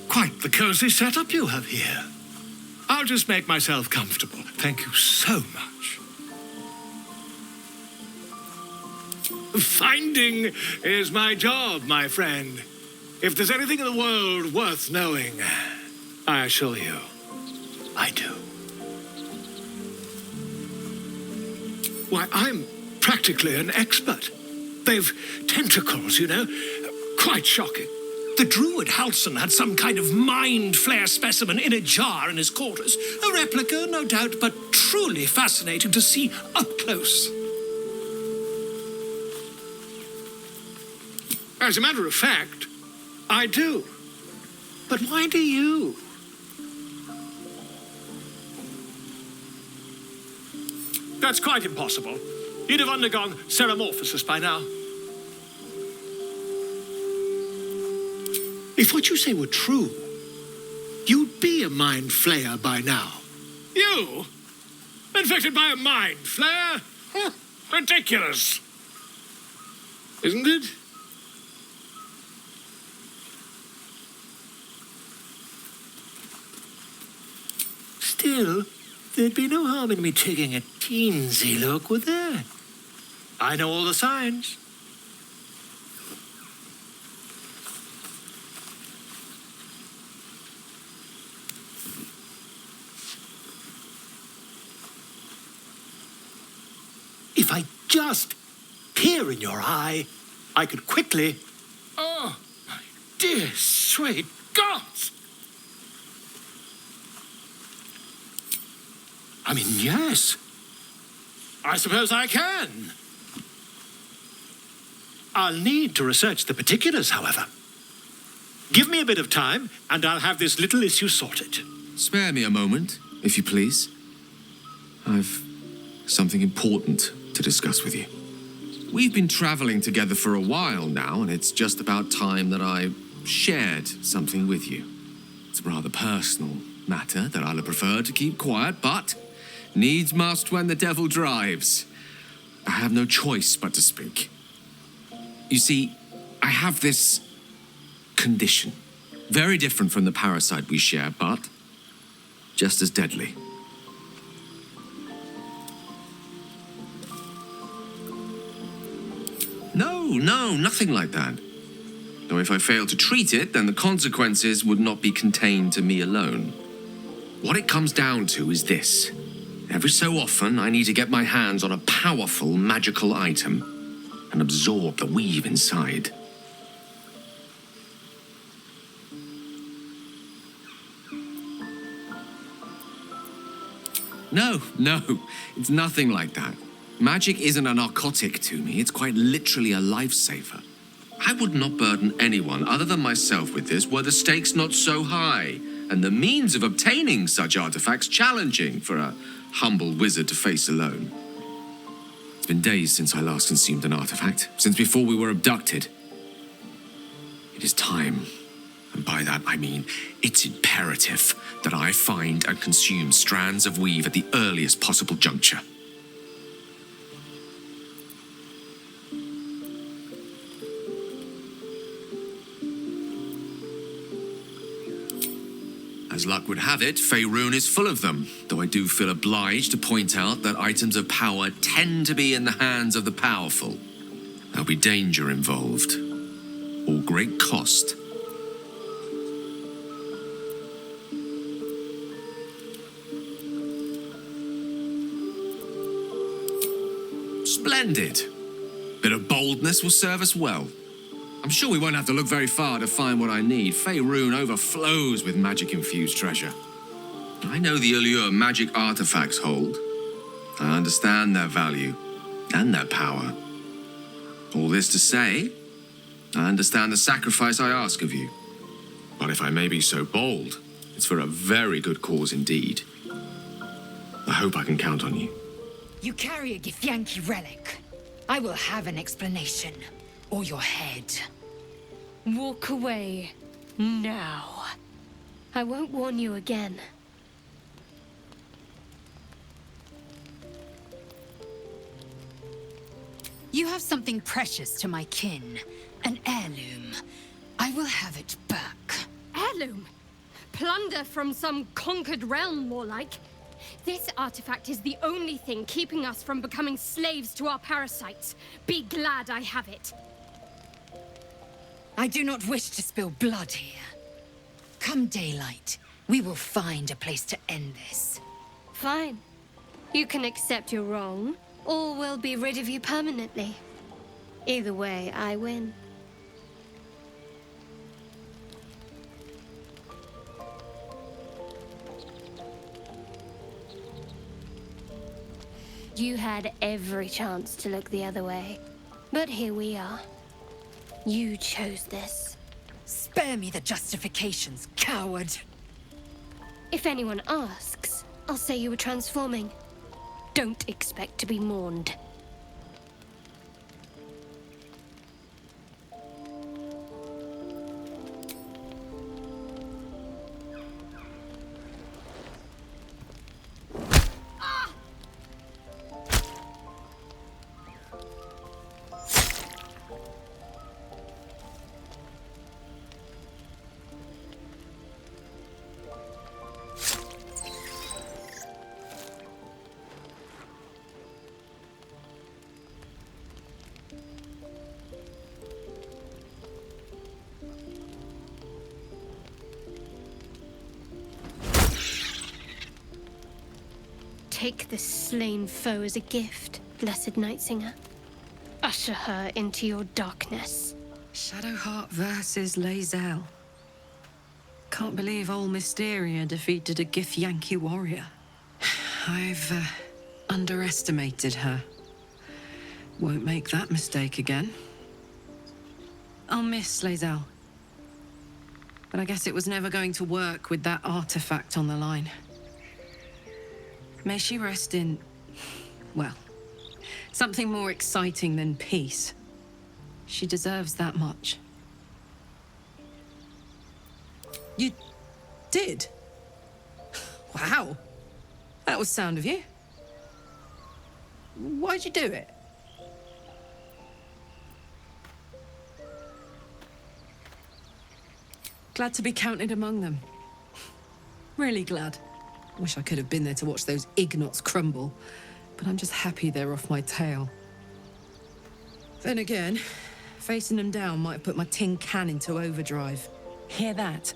Quite the cozy setup you have here. I'll just make myself comfortable. Thank you so much. Finding is my job, my friend. If there's anything in the world worth knowing, I assure you, I do. Why, I'm practically an expert. They've tentacles, you know. Quite shocking. The druid Halson had some kind of mind flare specimen in a jar in his quarters. A replica, no doubt, but truly fascinating to see up close. As a matter of fact, I do. But why do you? That's quite impossible. You'd have undergone ceramorphosis by now. If what you say were true, you'd be a mind flayer by now. You? Infected by a mind flare? Huh, ridiculous. Isn't it? Still, there'd be no harm in me taking a teensy look, would there? I know all the signs. If I just peer in your eye, I could quickly... Oh, my dear, sweet gods! I mean, yes. I suppose I can. I'll need to research the particulars, however. Give me a bit of time, and I'll have this little issue sorted. Spare me a moment, if you please. I've something important to discuss with you. We've been traveling together for a while now, and it's just about time that I shared something with you. It's a rather personal matter that I'll prefer to keep quiet, but needs must when the devil drives. I have no choice but to speak. You see, I have this condition. Very different from the parasite we share, but just as deadly. No, nothing like that. Though if I fail to treat it, then the consequences would not be contained to me alone. What it comes down to is this. Every so often, I need to get my hands on a powerful magical item and absorb the weave inside. No, it's nothing like that. Magic isn't a narcotic to me, it's quite literally a lifesaver. I would not burden anyone other than myself with this were the stakes not so high, and the means of obtaining such artifacts challenging for a humble wizard to face alone. It's been days since I last consumed an artifact, since before we were abducted. It is time, and by that I mean it's imperative that I find and consume strands of weave at the earliest possible juncture. As luck would have it, Faerun is full of them, though I do feel obliged to point out that items of power tend to be in the hands of the powerful. There'll be danger involved, or great cost. Splendid. Bit of boldness will serve us well. I'm sure we won't have to look very far to find what I need. Faerun overflows with magic-infused treasure. I know the allure magic artifacts hold. I understand their value and their power. All this to say, I understand the sacrifice I ask of you. But if I may be so bold, it's for a very good cause indeed. I hope I can count on you. You carry a Githyanki relic. I will have an explanation. Or your head. Walk away. Now. I won't warn you again. You have something precious to my kin. An heirloom. I will have it back. heirloom. Plunder from some conquered realm, more like. This artifact is the only thing keeping us from becoming slaves to our parasites. Be glad I have it. I do not wish to spill blood here. Come daylight, we will find a place to end this. Fine. You can accept you're wrong, or we'll be rid of you permanently. Either way, I win. You had every chance to look the other way, but here we are. You chose this. Spare me the justifications, coward. If anyone asks, I'll say you were transforming. Don't expect to be mourned. Take this slain foe as a gift, blessed Nightsinger. Usher her into your darkness. Shadowheart versus Lae'zel. Can't believe old Mysteria defeated a Githyanki warrior. I've underestimated her. Won't make that mistake again. I'll miss Lae'zel. But I guess it was never going to work with that artifact on the line. May she rest in, well, something more exciting than peace. She deserves that much. You did? Wow. That was sound of you. Why'd you do it? Glad to be counted among them. Really glad. Wish I could have been there to watch those Ignots crumble, but I'm just happy they're off my tail. Then again, facing them down might have put my tin can into overdrive. Hear that?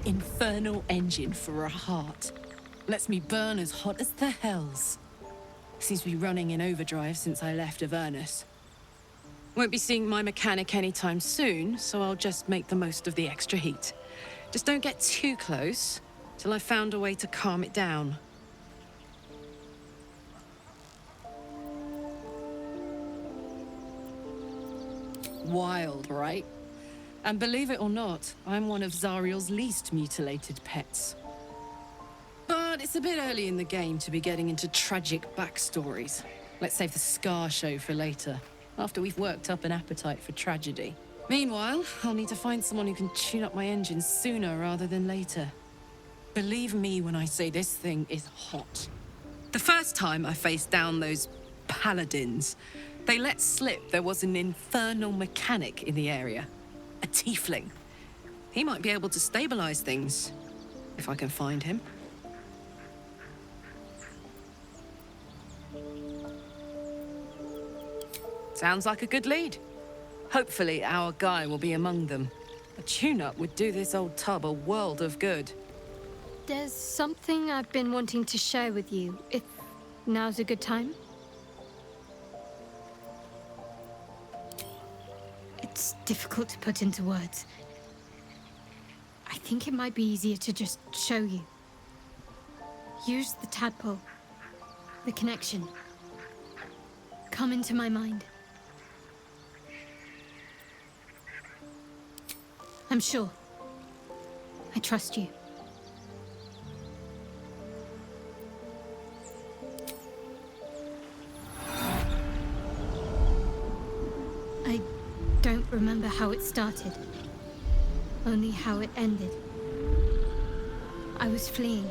Infernal engine for a heart. Lets me burn as hot as the hells. Seems to be running in overdrive since I left Avernus. Won't be seeing my mechanic anytime soon, so I'll just make the most of the extra heat. Just don't get too close, till I've found a way to calm it down. Wild, right? And believe it or not, I'm one of Zariel's least mutilated pets. But it's a bit early in the game to be getting into tragic backstories. Let's save the Scar show for later, after we've worked up an appetite for tragedy. Meanwhile, I'll need to find someone who can tune up my engine sooner rather than later. Believe me when I say this thing is hot. The first time I faced down those paladins, they let slip there was an infernal mechanic in the area. A tiefling. He might be able to stabilize things, if I can find him. Sounds like a good lead. Hopefully our guy will be among them. A tune-up would do this old tub a world of good. There's something I've been wanting to share with you, if now's a good time. It's difficult to put into words. I think it might be easier to just show you. Use the tadpole. The connection. Come into my mind. I'm sure. I trust you. I don't remember how it started. Only how it ended. I was fleeing.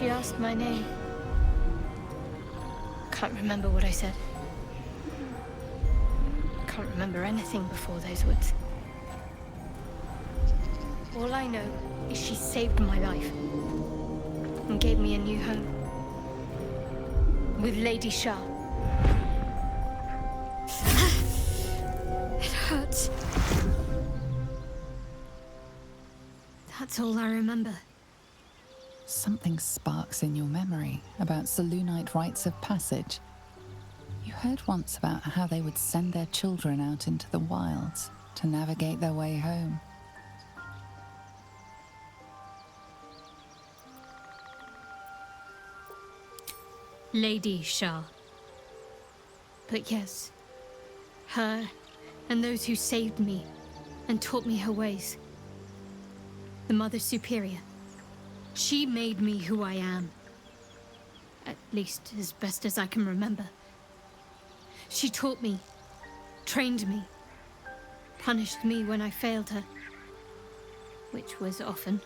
She asked my name. Can't remember what I said. Can't remember anything before those words. All I know is she saved my life and gave me a new home with Lady Shah. It hurts. That's all I remember. Something sparks in your memory about Selûnite rites of passage. You heard once about how they would send their children out into the wilds to navigate their way home. Lady Shah. But yes, her and those who saved me and taught me her ways. The Mother Superior. She made me who I am. At least as best as I can remember. She taught me, trained me, punished me when I failed her, which was often.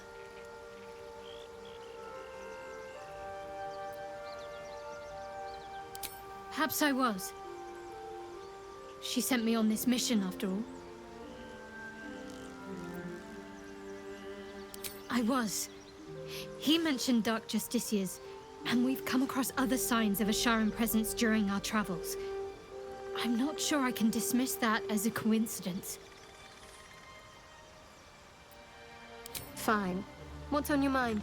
Perhaps I was. She sent me on this mission after all. I was. He mentioned Dark Justiciars, and we've come across other signs of a Sharan presence during our travels. I'm not sure I can dismiss that as a coincidence. Fine. What's on your mind?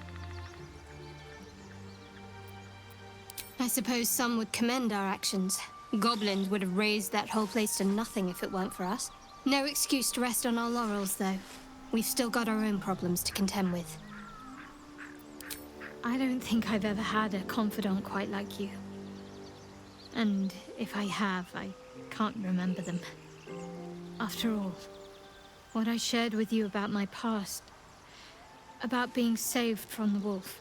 I suppose some would commend our actions. Goblins would have razed that whole place to nothing if it weren't for us. No excuse to rest on our laurels, though. We've still got our own problems to contend with. I don't think I've ever had a confidant quite like you. And if I have, I can't remember them. After all, what I shared with you about my past, about being saved from the wolf,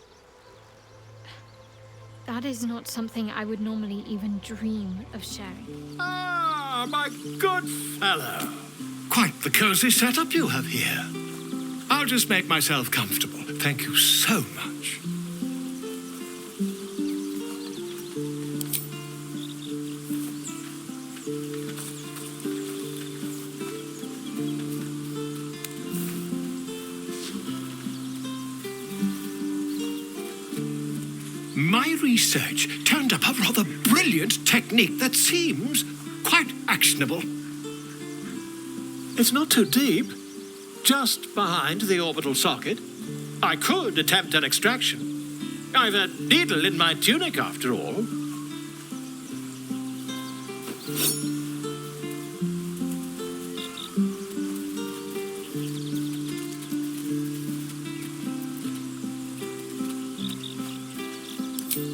that is not something I would normally even dream of sharing. Ah, my good fellow. Quite the cozy setup you have here. I'll just make myself comfortable. Thank you so much. My research turned up a rather brilliant technique that seems quite actionable. It's not too deep, just behind the orbital socket. I could attempt an extraction. I've a needle in my tunic, after all.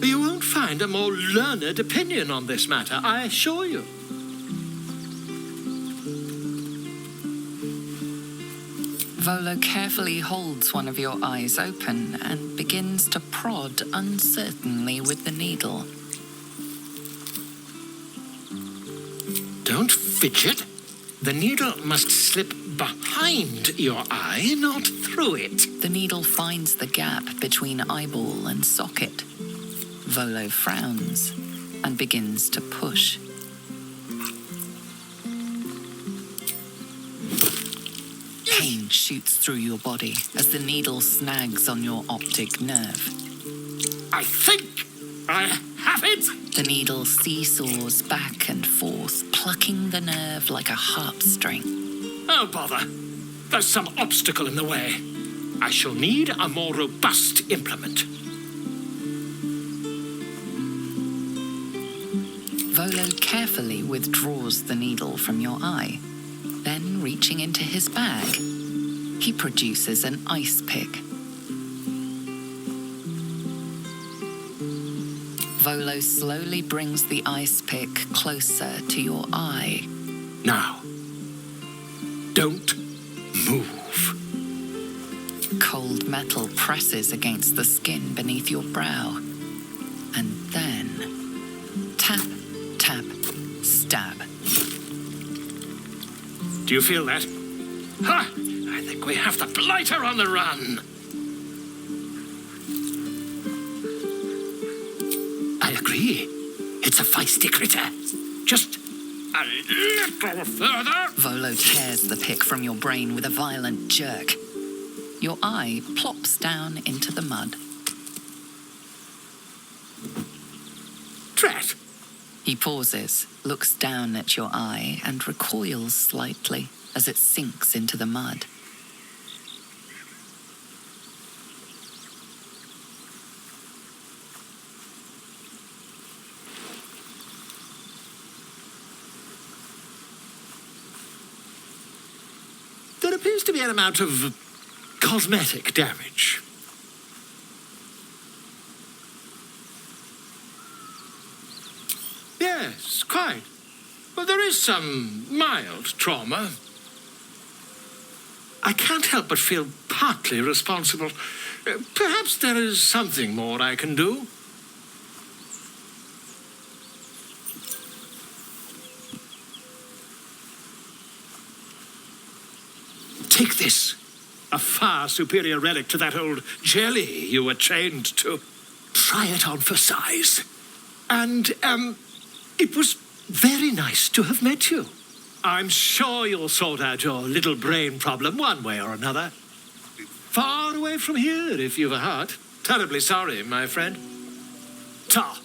You won't find a more learned opinion on this matter, I assure you. Volo carefully holds one of your eyes open and begins to prod uncertainly with the needle. Don't fidget. The needle must slip behind your eye, not through it. The needle finds the gap between eyeball and socket. Volo frowns and begins to push. Pain shoots through your body as the needle snags on your optic nerve. I think I have it. The needle seesaws back and forth, plucking the nerve like a harp string. Oh, bother. There's some obstacle in the way. I shall need a more robust implement. Volo carefully withdraws the needle from your eye. Then, reaching into his bag, he produces an ice pick. Volo slowly brings the ice pick closer to your eye. Now, don't move. Cold metal presses against the skin beneath your brow. And then, tap, tap, stab. Do you feel that? Ha! I think we have the blighter on the run. agree. It's a feisty critter. Just a little further. Volo tears the pick from your brain with a violent jerk. Your eye plops down into the mud. Drat. He pauses, looks down at your eye, and recoils slightly as it sinks into the mud. There appears to be an amount of cosmetic damage. Yes, quite. Well, there is some mild trauma. I can't help but feel partly responsible. Perhaps there is something more I can do. Take this. A far superior relic to that old jelly you were chained to. Try it on for size. And, it was very nice to have met you. I'm sure you'll sort out your little brain problem one way or another. Far away from here, if you've a heart. Terribly sorry, my friend. Ta.